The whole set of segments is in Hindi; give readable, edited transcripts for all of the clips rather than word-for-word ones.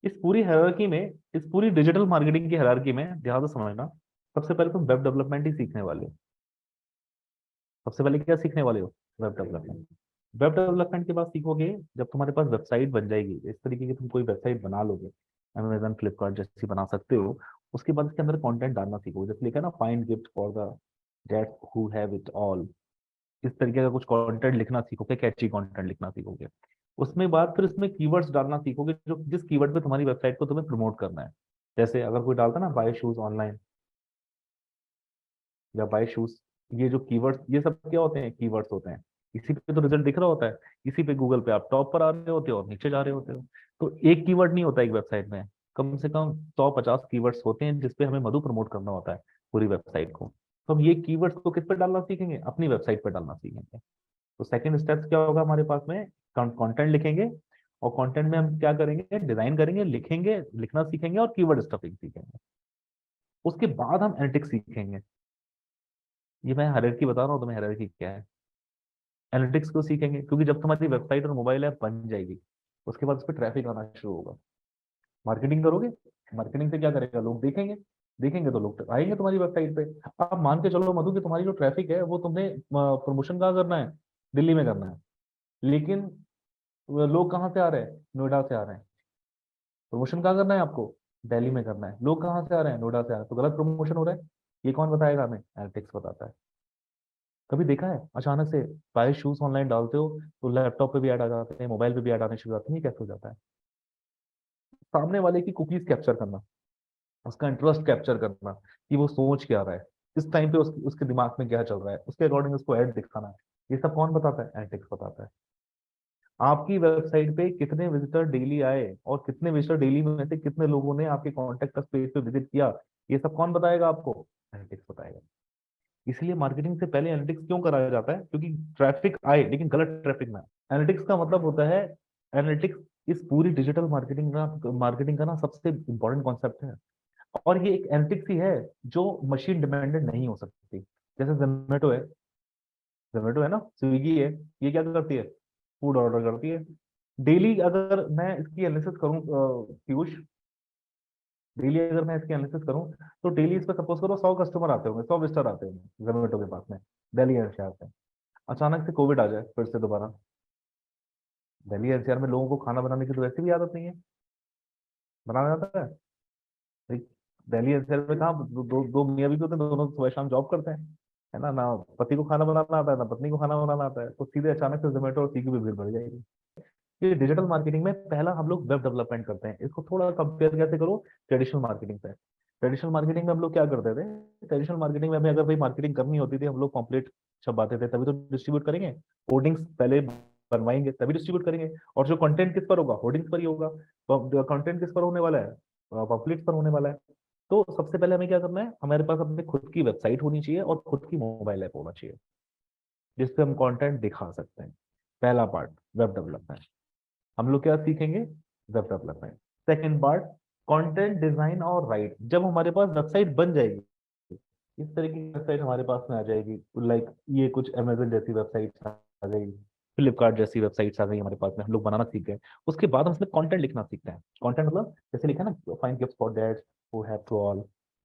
इस पूरी हायरार्की में, इस पूरी डिजिटल मार्केटिंग की हायरार्की में ध्यान से समझना, सबसे पहले तुम वेब डेवलपमेंट ही सीखने वाले हो। सबसे पहले क्या सीखने वाले हो? Web development. वेब डेवलपमेंट के बाद सीखोगे, जब तुम्हारे पास वेबसाइट बन जाएगी, इस तरीके की तुम कोई वेबसाइट बना लोगे, अमेजन फ्लिपकार्ट जैसी बना सकते हो, उसके बाद इसके अंदर कंटेंट डालना सीखोगे। जैसे लिखा है ना, find gift for the date who have it all, इस तरीके का कुछ कंटेंट लिखना सीखोगे, कैची कंटेंट लिखना सीखोगे। उसमें बाद फिर इसमें कीवर्ड्स डालना सीखोगे, जो जिस कीवर्ड पे तुम्हारी वेबसाइट को तुम्हें प्रमोट करना है। जैसे अगर कोई डालता है ना बाय शूज ऑनलाइन या बाय शूज, ये जो कीवर्ड्स, ये सब क्या होते हैं? कीवर्ड्स होते हैं। इसी पे तो रिजल्ट दिख रहा होता है, इसी पे गूगल पे आप टॉप पर आ रहे होते हो और नीचे जा रहे होते हो। तो एक कीवर्ड नहीं होता एक वेबसाइट में, कम से कम 150 कीवर्ड्स होते हैं जिसपे हमें मधु प्रमोट करना होता है पूरी वेबसाइट को। तो हम ये कीवर्ड्स को किस पे डालना सीखेंगे? अपनी वेबसाइट पे डालना सीखेंगे। तो सेकंड स्टेप्स क्या होगा हमारे पास में? कंटेंट लिखेंगे, और कंटेंट में हम क्या करेंगे? डिजाइन करेंगे, लिखेंगे, लिखना सीखेंगे और कीवर्ड स्टफिंग सीखेंगे। उसके बाद हम एनालिटिक्स सीखेंगे। ये मैं हायरार्की बता रहा हूँ तुम्हें, हायरार्की क्या है। एनालिटिक्स को सीखेंगे क्योंकि जब तुम्हारी वेबसाइट और मोबाइल ऐप बन जाएगी, उसके बाद उस पर ट्रैफिक आना शुरू होगा। मार्केटिंग करोगे, मार्केटिंग से क्या करेगा? लोग देखेंगे, देखेंगे तो लोग आएंगे तुम्हारी वेबसाइट पे। आप मान के चलो मधु कि तुम्हारी जो ट्रैफिक है वो तुमने प्रमोशन कहाँ करना है? दिल्ली में करना है, लेकिन वो लोग कहाँ से आ रहे हैं? नोएडा से आ रहे हैं। प्रमोशन कहाँ करना है आपको? दिल्ली में करना है, लोग कहाँ से आ रहे हैं? नोएडा से आ रहे हैं, तो गलत प्रमोशन हो रहा है। ये कौन बताएगा हमें? एनालिटिक्स बताता है। कभी देखा है अचानक से बाय शूज ऑनलाइन डालते हो तो लैपटॉप पे भी ऐड आ जाते हैं, मोबाइल पे भी ऐड आने शुरू हो जाते हैं? ये कैसे हो जाता है? सामने वाले की कुकीज कैप्चर करना, उसका इंटरेस्ट कैप्चर करना, कि वो सोच क्या रहा है इस टाइम पे, उसके दिमाग में क्या चल रहा है, उसके अकॉर्डिंग उसको ऐड दिखाना है। ये सब कौन बताता है? एनालिटिक्स बताता है। आपकी वेबसाइट पे कितने विजिटर डेली आए और कितने विजिटर डेली में से कितने लोगों ने आपके कॉन्टेक्ट पेज पे विजिट किया, ये सब कौन बताएगा आपको? एनालिटिक्स बताएगा। इसलिए मार्केटिंग से पहले एनालिटिक्स क्यों कराया जाता है? क्योंकि ट्रैफिक आए लेकिन गलत ट्रैफिक ना आए। एनालिटिक्स का मतलब होता है, एनालिटिक्स इस पूरी डिजिटल मार्केटिंग का ना सबसे इंपॉर्टेंट कॉन्सेप्ट है। और ये एक एनालिटिक्स ही है जो मशीन डिपेंडेंट नहीं हो सकती। जैसे जोमेटो है, जोमेटो है ना, स्विगी है, ये क्या करती है? फूड ऑर्डर करती है। डेली अगर मैं इसकी एनालिसिस करूं पीयूष, डेली अगर मैं इसकी एनालिसिस करूं, तो डेली इस पर सपोज करो 100 कस्टमर आते होंगे, 100 विजिटर आते होंगे जोमेटो के पास में, दिल्ली एनसीआर से। अचानक से कोविड आ जाए फिर से दोबारा, दिल्ली एनसीआर में लोगों को खाना बनाने की तो वैसे भी आदत नहीं है, बनाना जाता है? भाई, दिल्ली एनसीआर में कहाँ दो मियाँ बीवी होते हैं, दोनों सुबह शाम जॉब करते हैं, है ना? ना पति को खाना बनाना आता है, ना पत्नी को खाना बनाना आता है, तो सीधे अचानक से जोमेटो और स्विगी पे भीड़ बढ़ जाएगी। ये डिजिटल मार्केटिंग में पहला हम लोग वेब डेवलपमेंट करते हैं। इसको थोड़ा कंपेयर कैसे करो ट्रेडिशनल मार्केटिंग से? ट्रेडिशनल मार्केटिंग में हम लोग क्या करते थे? ट्रेडिशनल मार्केटिंग में हमें अगर कोई मार्केटिंग करनी होती थी, हम लोग पॉम्पलेट छपवाते थे, तभी तो डिस्ट्रीब्यूट करेंगे। होर्डिंग्स पहले बनवाएंगे तभी डिस्ट्रीब्यूट करेंगे। और जो कंटेंट किस पर होगा? होर्डिंग्स पर ही होगा। तो कंटेंट किस पर होने वाला है? पॉम्पलेट्स पर होने वाला है। तो सबसे पहले हमें क्या करना है? हमारे पास अपनी खुद की वेबसाइट होनी चाहिए और खुद की मोबाइल ऐप होना चाहिए, जिसपे हम कंटेंट दिखा सकते हैं। पहला पार्ट वेब डेवलपमेंट। हम लोग क्या सीखेंगे? Web development. Second part content design और राइट। जब हमारे पास वेबसाइट बन जाएगी, इस तरह की वेबसाइट हमारे पास में आ जाएगी, लाइक ये कुछ अमेजन जैसी वेबसाइट आ गई, फ्लिपकार्ट जैसी वेबसाइट्स आ गई हमारे पास में, हम लोग बनाना सीख गए। उसके बाद हम इसमें कंटेंट लिखना सीखते हैं। कंटेंट मतलब जैसे लिखा है ना, find gift for that who have to all,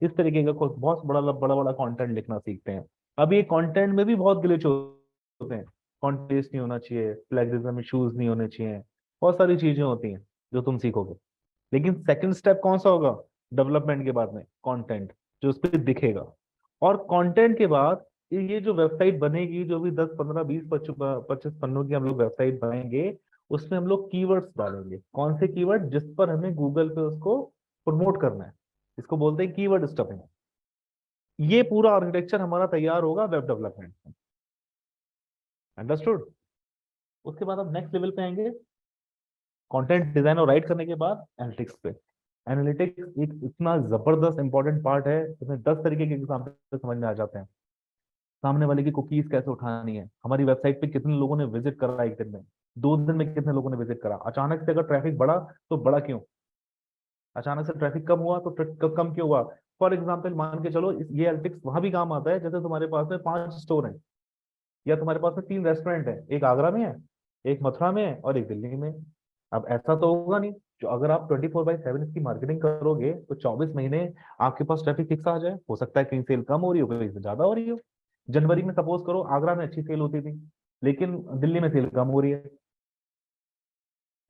इस तरीके का कुछ बहुत बड़ा बड़ा बड़ा कंटेंट लिखना सीखते हैं। अब ये कंटेंट में भी बहुत ग्लिच होते हैं। कॉन्टेस्ट नहीं होना चाहिए, प्लेगरिज्म इश्यूज नहीं होने चाहिए, बहुत सारी चीजें होती हैं जो तुम सीखोगे। लेकिन सेकंड स्टेप कौन सा होगा डेवलपमेंट के बाद में? कंटेंट, जो उस पर दिखेगा। और कंटेंट के बाद ये जो वेबसाइट बनेगी, जो भी 10 15 20 25 25 पन्नों की हम लोग वेबसाइट बनाएंगे, उसमें हम लोग कीवर्ड्स डालेंगे। कौन से कीवर्ड? जिस पर हमें गूगल पे उसको प्रमोट करना है। इसको बोलते हैं कीवर्ड स्टफिंग। ये पूरा आर्किटेक्चर हमारा तैयार होगा वेब डेवलपमेंट में। अंडरस्टूड? उसके बाद हम नेक्स्ट लेवल पे आएंगे, कंटेंट डिजाइन और राइट करने के बाद एनालिटिक्स पे। एनालिटिक्स एक इतना जबरदस्त इंपॉर्टेंट पार्ट है, इसमें 10 तरीके के एग्जाम्पल समझ में आ जाते हैं। सामने वाले की कुकीज कैसे उठानी है, हमारी वेबसाइट पे कितने लोगों ने विजिट करा एक दिन में, 2 दिन में कितने लोगों ने विजिट करा, अचानक से अगर ट्रैफिक बढ़ा तो बढ़ा क्यों, अचानक से ट्रैफिक कम हुआ तो कम क्यों हुआ। फॉर एग्जाम्पल मान के चलो, ये एनालिटिक्स वहां भी काम आता है जैसे तुम्हारे पास में 5 स्टोर हैं, या तुम्हारे पास में 3 रेस्टोरेंट है, एक आगरा में है, एक मथुरा में है और एक दिल्ली में है। अब ऐसा तो होगा नहीं जो अगर आप 24/7 इसकी मार्केटिंग करोगे तो 24 महीने आपके पास ट्रैफिक फिक्स आ जाए। हो सकता है कहीं सेल कम हो रही हो, कहीं से ज्यादा हो रही हो। जनवरी में सपोज करो आगरा में अच्छी सेल होती थी, लेकिन दिल्ली में सेल कम हो रही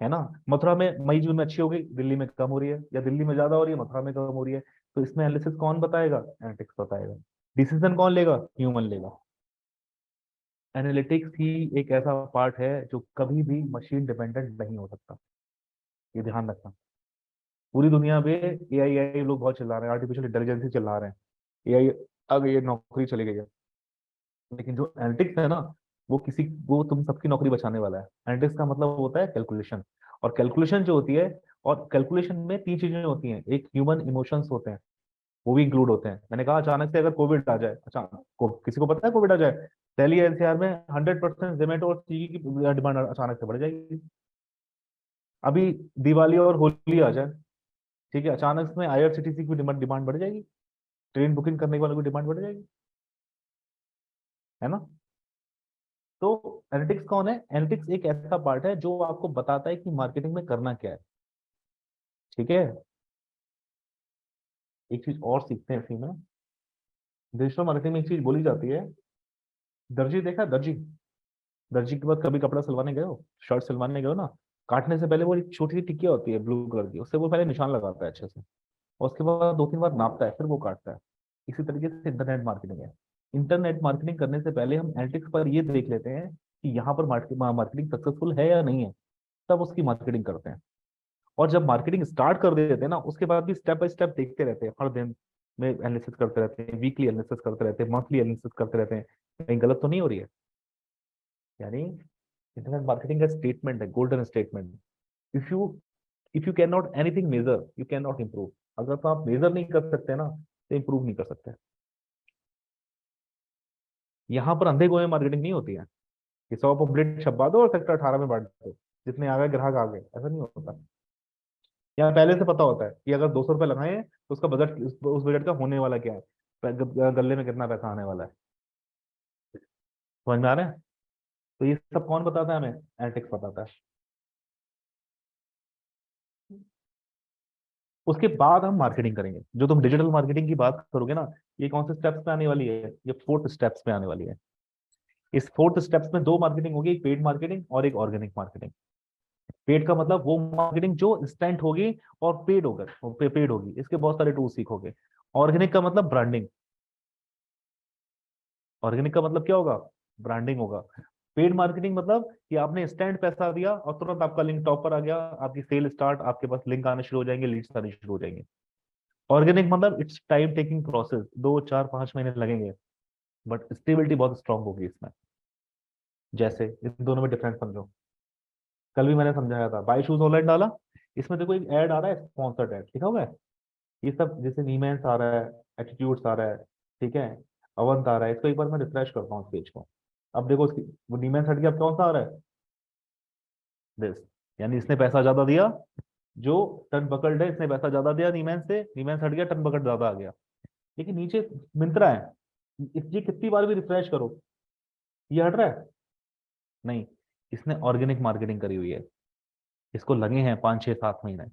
है ना। मथुरा में मई जून में अच्छी हो गई, दिल्ली में कम हो रही है, या दिल्ली में ज्यादा हो रही है, मथुरा में कम हो रही है। तो इसमें एनालिसिस कौन बताएगा? एनालिटिक्स बताएगा। डिसीजन कौन लेगा? ह्यूमन लेगा। एनालिटिक्स ही एक ऐसा पार्ट है जो कभी भी मशीन डिपेंडेंट नहीं हो सकता, ये ध्यान रखना। पूरी दुनिया में एआई आई लोग बहुत चिल्ला रहे हैं, आर्टिफिशियल इंटेलिजेंस ही चिल्ला रहे हैं, एआई आ गई है, नौकरी चली गई है। लेकिन जो एनालिटिक्स है ना, वो तुम सबकी नौकरी बचाने वाला है। एनालिटिक्स का मतलब होता है कैलकुलेशन। और कैलकुलेशन जो होती है, और कैलकुलेशन में तीन चीजें होती हैं। एक ह्यूमन इमोशंस होते हैं, वो भी इंक्लूड होते हैं। मैंने कहा अचानक से अगर कोविड आ जाए, अचानक किसी को पता है कोविड आ जाए, दिल्ली एनसीआर में 100% जोमेटो और स्विगी की डिमांड अचानक से बढ़ जाएगी। अभी दिवाली और होली आ जाए, ठीक है, अचानक में आईआरसीटीसी की डिमांड बढ़ जाएगी, ट्रेन बुकिंग करने वालों की डिमांड बढ़ जाएगी, है ना। तो एनालिटिक्स कौन है? एनालिटिक्स एक ऐसा पार्ट है जो आपको बताता है कि मार्केटिंग में करना क्या है। ठीक है। एक चीज और सीखते हैं इसी में। डिजिटल मार्केटिंग में एक चीज बोली जाती है, दर्जी देखा है? दर्जी, दर्जी के बाद कभी कपड़ा सिलवाने गए हो, शर्ट सिलवाने गए हो ना, काटने से पहले वो एक छोटी सी टिकिया होती है ब्लू कलर की, उससे वो पहले निशान लगाता है अच्छे से, और उसके बाद 2-3 बार नापता है, फिर वो काटता है। इसी तरीके से इंटरनेट मार्केटिंग है। इंटरनेट मार्केटिंग करने से पहले हम एनालिटिक्स पर ये देख लेते हैं कि यहाँ पर मार्केटिंग सक्सेसफुल है या नहीं है, तब उसकी मार्केटिंग करते हैं। और जब मार्केटिंग स्टार्ट कर देते हैं ना, उसके बाद भी स्टेप बाय स्टेप देखते रहते हैं, हर दिन में एनालिसिस करते रहते हैं, वीकली एनालिसिस करते रहते हैं, मंथली एनालिसिस करते रहते हैं, कहीं गलत तो नहीं हो रही है। यानी इंटरनेट मार्केटिंग का स्टेटमेंट है, golden statement. If you if you can not anything major, you can not improve. अगर तो आप मेजर नहीं कर सकते ना, तो इम्प्रूव नहीं कर सकते। यहाँ पर अंधे गोए मार्केटिंग नहीं होती है कि 100 पम्पलेट छपवा दो और सेक्टर 18 में बांट दो, जितने आ गए ग्राहक आ गए, ऐसा नहीं होता। यहाँ पहले से पता होता है कि अगर 200 रुपये लगाए हैं तो उसका बजट, उस बजट का होने वाला क्या है, गले में कितना पैसा आने वाला है। समझ में आ रहा है? तो ये सब कौन बताता है हमें? एनालिटिक्स बताता है। उसके बाद हम मार्केटिंग करेंगे। जो तुम डिजिटल मार्केटिंग की बात करोगे ना, ये कौन से स्टेप्स पे आने वाली है? ये फोर्थ स्टेप्स पे आने वाली है। इस फोर्थ स्टेप्स में दो मार्केटिंग होगी, एक पेड मार्केटिंग और एक ऑर्गेनिक मार्केटिंग। पेड का मतलब वो मार्केटिंग जो इंस्टेंट होगी और पेड होगा, पेड होगी, इसके बहुत सारे टूल सीखोगे। ऑर्गेनिक का मतलब ब्रांडिंग। ऑर्गेनिक का मतलब क्या होगा? ब्रांडिंग होगा। पेड मार्केटिंग मतलब कि आपने इंस्टेंट पैसा दिया और तुरंत आपका लिंक टॉप पर आ गया, आपकी सेल स्टार्ट, आपके पास लिंक आने शुरू हो जाएंगे, लीड्स आने शुरू हो जाएंगे। ऑर्गेनिक मतलब इट्स टाइम टेकिंग प्रोसेस, 2, 4, 5 महीने लगेंगे, बट स्टेबिलिटी बहुत स्ट्रांग होगी इसमें। जैसे इन दोनों में डिफरेंस समझो। कल भी मैंने समझाया था, बाय शूज ऑनलाइन डाला, इसमें देखो एक ऐड आ रहा है, स्पॉन्सर्ड ऐड लिखा हुआ है। ये सब जैसे नीमेंस आ रहा है, एटीट्यूड्स आ रहा है, ठीक है, अवंत आ रहा है, इसको एक बार मैं रिफ्रेश करता हूँ इस पेज को। अब देखो उसकी, वो नीमेंस हट के अब कौन सा आ रहा है? दिस। यानी इसने पैसा ज्यादा दिया, जो टन पकड़ है, इसने पैसा ज्यादा दिया नीमेंस से, नीमेंस हट गया, टन पकड़ ज्यादा आ गया। लेकिन नीचे मिंत्रा है, ये कितनी बार भी रिफ्रेश करो, ये हट रहा है? नहीं। इसने ऑर्गेनिक मार्केटिंग करी हुई है, इसको लगे हैं 5, 6, 7 महीने।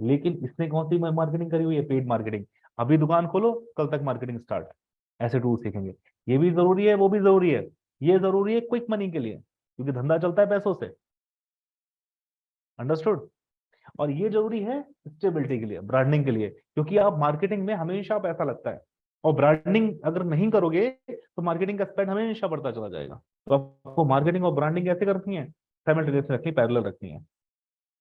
लेकिन इसने कौन सी मार्केटिंग करी हुई है? Paid marketing. अभी दुकान खोलो, कल तक मार्केटिंग स्टार्ट। ऐसे टूल सीखेंगे। ये भी जरूरी है, वो भी जरूरी है। ये जरूरी है क्विक मनी के लिए, क्योंकि धंधा चलता है पैसों से। अंडरस्टूड? और ये जरूरी है स्टेबिलिटी के लिए, ब्रांडिंग के लिए, क्योंकि आप मार्केटिंग में हमेशा पैसा लगता है, और ब्रांडिंग अगर नहीं करोगे तो मार्केटिंग का स्पेंड हमेशा बढ़ता चला जाएगा। तो आपको मार्केटिंग और ब्रांडिंग कैसे करनी है? साइमल्टेनियस रखनी, पैरेलल रखनी है,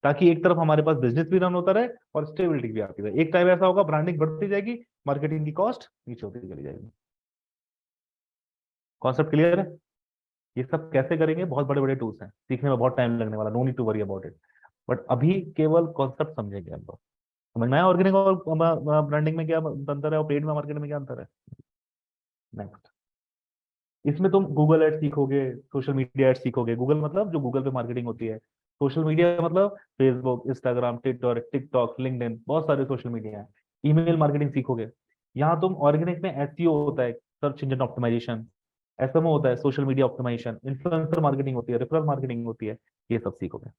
ताकि एक तरफ हमारे पास बिजनेस भी रन होता रहे और स्टेबिलिटी भी आती रहे। एक टाइम ऐसा होगा ब्रांडिंग बढ़ती जाएगी, मार्केटिंग की कॉस्ट नीचे होती चली जाएगी। कॉन्सेप्ट क्लियर है? ये सब कैसे करेंगे? बहुत बड़े बड़े टूल्स हैं, सीखने में बहुत टाइम लगने वाला, no need to worry about it. But अभी केवल कॉन्सेप्ट समझेंगे हम लोग। समझ में आया ऑर्गेनिक और ब्रांडिंग में क्या अंतर है, और पेड में मार्केट में क्या अंतर है? नेक्स्ट। इसमें तुम गूगल एड सीखोगे, सोशल मीडिया एड सीखोगे। गूगल मतलब जो गूगल पे मार्केटिंग होती है। सोशल मीडिया मतलब Facebook, Instagram, Twitter, TikTok, LinkedIn, बहुत सारे सोशल मीडिया है। ईमेल मार्केटिंग सीखोगे। यहाँ तुम ऑर्गेनिक में एसईओ होता है, सर्च इंजन ऑप्टिमाइजेशन। एसएमओ होता है, social media optimisation. Influencer marketing होती है, रेफरल मार्केटिंग होती है। ये सब सीखोगे।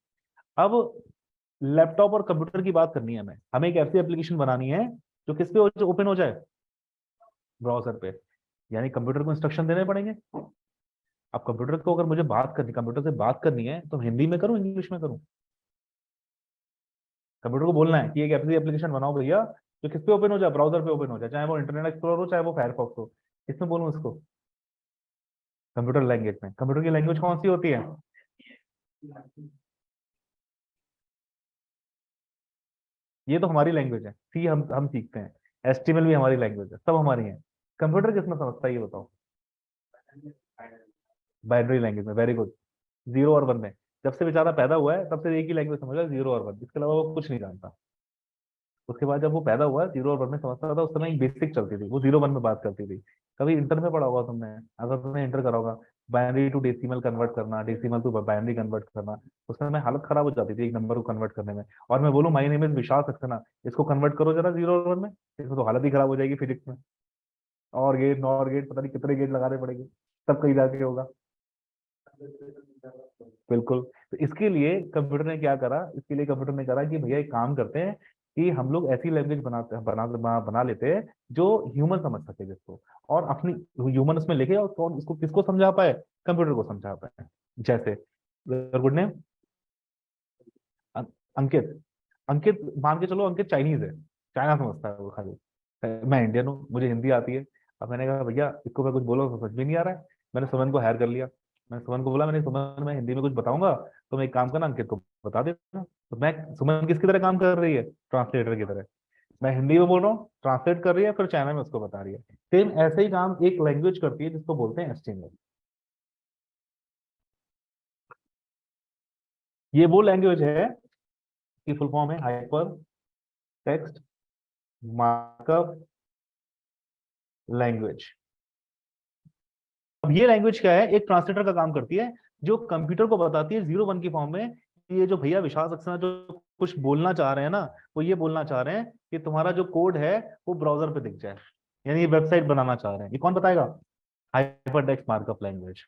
अब लैपटॉप और कंप्यूटर की बात करनी है हमें एक ऐसी एप्लीकेशन बनानी है जो किस पे ओपन हो जाए, ब्राउजर पे। यानी कंप्यूटर को इंस्ट्रक्शन देने पड़ेंगे। अब कंप्यूटर को अगर मुझे कंप्यूटर से बात करनी है तो हिंदी में करूं, इंग्लिश में करूं? कंप्यूटर को बोलना है कि एक ऐसी एप्लीकेशन बनाओ भैया जो किस पे ओपन हो जाए, ब्राउजर पे ओपन हो जाए, चाहे वो इंटरनेट एक्सप्लोरर हो चाहे वो फायरफॉक्स हो। किसमें बोलूं इसको? कंप्यूटर लैंग्वेज में। कंप्यूटर की लैंग्वेज कौन सी होती है? ये तो हमारी लैंग्वेज है, सी हम सीखते हैं, एचटीएमएल भी हमारी लैंग्वेज है, सब हमारी है। कंप्यूटर किसमें समझता है ये बताओ? बाइनरी लैंग्वेज में, वेरी गुड। जीरो और वन में। जब से बेचारा पैदा हुआ है तब से एक ही लैंग्वेज समझ रहा है, जीरो और वन, इसके अलावा वो कुछ नहीं जानता। उसके बाद जब वो पैदा हुआ, जीरो और वन में समझता था, उस समय एक बेसिक चलती थी, वो जीरो वन में बात करती थी। कभी इंटर में पढ़ा होगा तुमने, अगर तुमने इंटर करा होगा, बाइनरी टू डेसिमल कन्वर्ट करना, डेसिमल टू बाइनरी कन्वर्ट करना, उस समय हालत खराब हो जाती थी एक नंबर को कन्वर्ट करने में। और मैं बोलूँ माय नेम इज विशाल सक्सेना, इसको कन्वर्ट करो जरा जीरो और वन में, इसमें तो हालत ही खराब हो जाएगी फिजिक्स में। और गेट, नॉर गेट, पता नहीं कितने गेट लगाने पड़ेंगे, तब कहीं जाके होगा। बिल्कुल। तो इसके लिए कंप्यूटर ने क्या करा, इसके लिए कंप्यूटर ने करा कि भैया एक काम करते हैं कि हम लोग ऐसी लैंग्वेज बनाते हैं, बना लेते हैं जो ह्यूमन समझ सके जिसको, और अपनी ह्यूमन उसमें लेके, और कौन इसको किसको समझा पाए? कंप्यूटर को समझा पाए। जैसे गुड नेम अंकित। अंकित मान के चलो, अंकित चाइनीज है, चाइना समझता है वो खाली। मैं इंडियन हूँ, मुझे हिंदी आती है। अब मैंने कहा भैया इसको मैं कुछ बोलो तो समझ में नहीं आ रहा है। मैंने सुमन को हायर कर लिया। मैंने सुमन को बोला, मैंने सुमन मैं हिंदी में कुछ बताऊंगा, तो मैं एक काम करना, अंकित को बता देना। तो मैं, सुमन किसकी तरह काम कर रही है? ट्रांसलेटर की तरह। मैं हिंदी में बोल रहा हूँ, ट्रांसलेट कर रही है, फिर चाइना में उसको बता रही है। सेम ऐसे ही काम एक लैंग्वेज करती है जिसको बोलते हैं एचटीएमएल। ये वो लैंग्वेज है कि फुल फॉर्म है हाइपर टेक्स्ट मार्कअप लैंग्वेज। अब ये लैंग्वेज क्या है? एक ट्रांसलेटर का काम करती है, जो कंप्यूटर को बताती है जीरो वन की फॉर्म में कि ये जो भैया विशाल सक्सेना जो कुछ बोलना चाह रहे हैं ना, वो ये बोलना चाह रहे हैं कि तुम्हारा जो कोड है वो ब्राउजर पे दिख जाए, यानी ये वेबसाइट बनाना चाह रहे हैं। ये कौन बताएगा? Hyper text markup language.